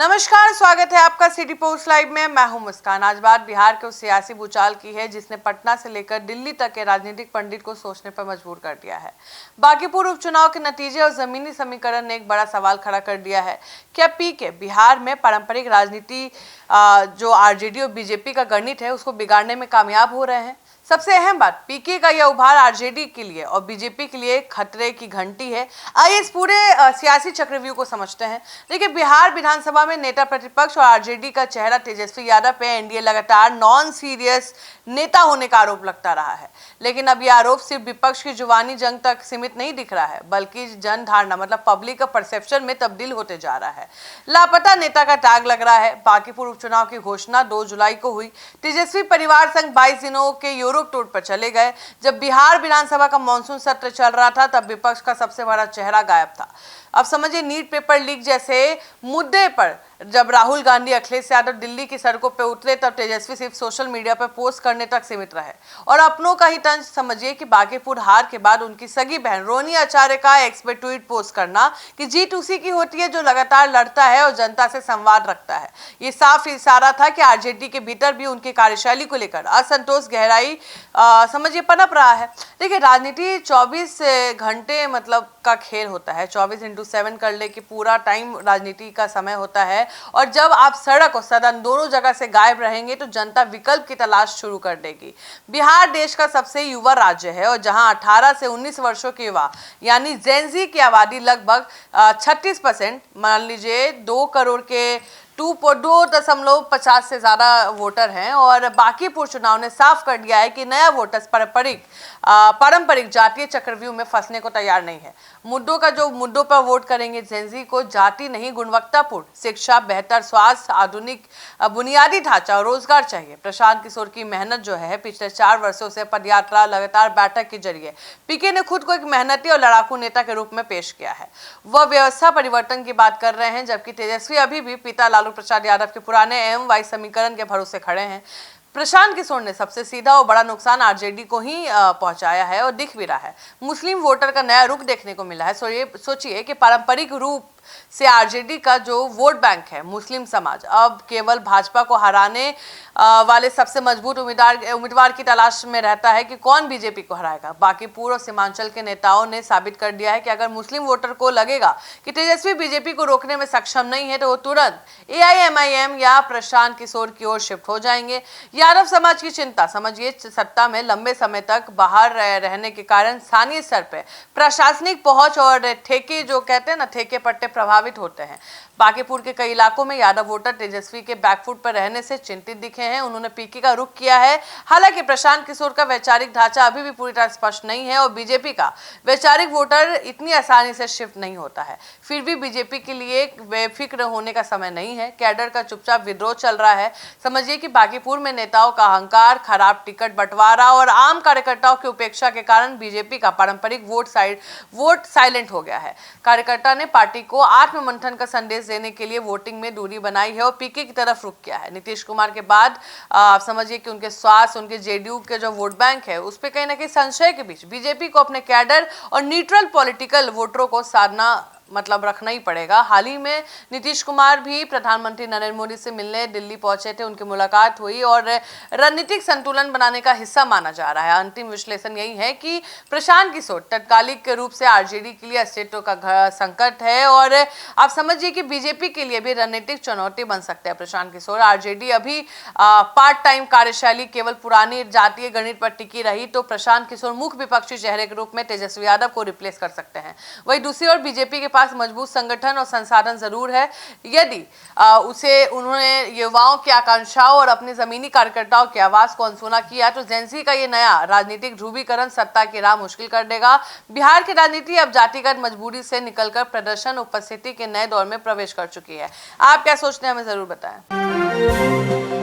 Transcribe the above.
नमस्कार, स्वागत है आपका सिटी पोस्ट लाइव में। मैं हूं मुस्कान। आज बात बिहार के उस सियासी भूचाल की है जिसने पटना से लेकर दिल्ली तक के राजनीतिक पंडित को सोचने पर मजबूर कर दिया है। बांकीपुर उपचुनाव के नतीजे और जमीनी समीकरण ने एक बड़ा सवाल खड़ा कर दिया है। क्या पीके बिहार में पारंपरिक राजनीति जो आरजेडी और बीजेपी का गणित है उसको बिगाड़ने में कामयाब हो रहे हैं? सबसे अहम बात, पीके का यह उभार आरजेडी के लिए और बीजेपी के लिए खतरे की घंटी है। आइए इस पूरे सियासी चक्रव्यूह को समझते हैं। देखिए, बिहार विधानसभा में नेता प्रतिपक्ष और आरजेडी का चेहरा तेजस्वी यादव पे एनडीए लगातार नॉन सीरियस नेता होने का आरोप लगता रहा है। लेकिन अब यह आरोप सिर्फ विपक्ष की जुबानी जंग तक सीमित नहीं दिख रहा है, बल्कि जन धारणा मतलब पब्लिक परसेप्शन में तब्दील होते जा रहा है। लापता नेता का टैग लग रहा है। बांकीपुर उपचुनाव की घोषणा 2 जुलाई को हुई। तेजस्वी परिवार संग 22 दिनों के यूरोप टूर पर चले गए। जब बिहार विधानसभा का मानसून सत्र चल रहा था तब विपक्ष का सबसे बड़ा चेहरा गायब था। अब समझिए, नीट पेपर लीक जैसे मुद्दे पर जब राहुल गांधी, अखिलेश यादव दिल्ली की सड़कों पर उतरे तब तेजस्वी सिर्फ सोशल मीडिया पर पोस्ट करने तक सीमित रहे। और अपनों का ही तंज समझिए कि बांकीपुर हार के बाद उनकी सगी बहन रोनी आचार्य का एक्स पे ट्वीट पोस्ट करना कि जीत उसी की होती है जो लगातार लड़ता है और जनता से संवाद रखता है। ये साफ इशारा था कि आरजेडी के भीतर भी उनकी कार्यशैली को लेकर असंतोष गहराई समझिए पनप रहा है। देखिए, राजनीति 24 घंटे मतलब का खेल होता है। 24x7 कर ले कि पूरा टाइम राजनीति का समय होता है। और जब आप सड़क और सदन दोनों जगह से गायब रहेंगे तो जनता विकल्प की तलाश शुरू कर देगी। बिहार देश का सबसे युवा राज्य है और जहां 18 से 19 वर्षों के युवा यानी जेनजी की आबादी लगभग 36%, मान लीजिए 2 करोड़ के 2.50 से ज्यादा वोटर हैं। और बांकीपुर चुनाव ने साफ कर दिया है कि नया वोटर्स पारंपरिक जातीय चक्रव्यूह में फंसने को तैयार नहीं है। मुद्दों पर वोट करेंगे जेनजी को जाति नहीं, गुणवत्तापूर्ण शिक्षा, बेहतर स्वास्थ्य, आधुनिक बुनियादी ढांचा और रोजगार चाहिए। प्रशांत किशोर की मेहनत जो है पिछले 4 वर्षों से पदयात्रा, लगातार बैठक के जरिए पीके ने खुद को एक मेहनती और लड़ाकू नेता के रूप में पेश किया है। वह व्यवस्था परिवर्तन की बात कर रहे हैं, जबकि तेजस्वी अभी भी पिता लालू प्रसाद यादव के पुराने एम वाई समीकरण के भरोसे खड़े हैं। प्रशांत किशोर ने सबसे सीधा और बड़ा नुकसान आरजेडी को ही पहुंचाया है और दिख भी रहा है। मुस्लिम वोटर का नया रुख देखने को मिला है। सोचिए कि पारंपरिक रूप से आरजेडी का जो वोट बैंक है मुस्लिम समाज, अब केवल भाजपा को हराने वाले सबसे मजबूत उम्मीदवार की तलाश में रहता है कि कौन बीजेपी को हराएगा। बांकीपुर और सीमांचल के नेताओं ने साबित कर दिया है कि अगर मुस्लिम वोटर को लगेगा कि तेजस्वी बीजेपी को रोकने में सक्षम नहीं है तो वो तुरंत एआईएमआईएम या प्रशांत किशोर की ओर शिफ्ट हो जाएंगे। यादव समाज की चिंता समझिए, सत्ता में लंबे समय तक बाहर रहने के कारण स्थानीय स्तर पर प्रशासनिक पहुंच और ठेके जो कहते हैं ना, ठेके पट्टे प्रभावित होते हैं। बांकीपुर के कई इलाकों में यादव वोटर तेजस्वी के बैकफुट पर रहने से चिंतित दिखे हैं। उन्होंने पीके का रुख किया है। हालांकि प्रशांत किशोर का वैचारिक ढांचा अभी भी पूरी तरह स्पष्ट नहीं है और बीजेपी का वैचारिक वोटर इतनी आसानी से शिफ्ट नहीं होता है। फिर भी बीजेपी के लिए बेफिक्र होने का समय नहीं है। कैडर का चुपचाप विद्रोह चल रहा है। समझिए कि बांकीपुर में नेताओं का अहंकार, खराब टिकट बंटवारा और आम कार्यकर्ताओं की उपेक्षा के कारण बीजेपी का पारंपरिक वोट साइलेंट हो गया है। कार्यकर्ता ने पार्टी को आत्ममंथन का संदेश देने के लिए वोटिंग में दूरी बनाई है और पीके की तरफ रुख किया है। नीतीश कुमार के बाद आप समझिए कि उनके स्वास्थ्य, उनके जेडीयू के जो वोट बैंक है उस पर कहीं ना कहीं संशय के बीच बीजेपी को अपने कैडर और न्यूट्रल पॉलिटिकल वोटरों को साधना मतलब रखना ही पड़ेगा। हाल ही में नीतीश कुमार भी प्रधानमंत्री नरेंद्र मोदी से मिलने दिल्ली पहुंचे थे। उनकी मुलाकात हुई और रणनीतिक संतुलन बनाने का हिस्सा माना जा रहा है। अंतिम विश्लेषण यही है कि प्रशांत किशोर तात्कालिक रूप से आरजेडी के लिए अस्तित्व का संकट है और आप समझिए कि बीजेपी के लिए भी रणनीतिक चुनौती बन सकते हैं प्रशांत किशोर। आरजेडी अभी पार्ट टाइम कार्यशैली केवल पुरानी जातीय गणित पर टिकी रही तो प्रशांत किशोर मुख्य विपक्षी चेहरे के रूप में तेजस्वी यादव को रिप्लेस कर सकते हैं। वही दूसरी ओर बीजेपी के मजबूत संगठन और संसाधन जरूर है। यदि उन्होंने युवाओं की आकांक्षाओं और अपने जमीनी कार्यकर्ताओं की आवाज को अनसुना किया तो जेनजी का ये नया राजनीतिक ध्रुवीकरण सत्ता की राह मुश्किल कर देगा। बिहार की राजनीति अब जातिगत मजबूरी से निकलकर प्रदर्शन उपस्थिति के नए दौर में प्रवेश कर चुकी है। आप क्या सोचते हैं, हमें जरूर बताएं।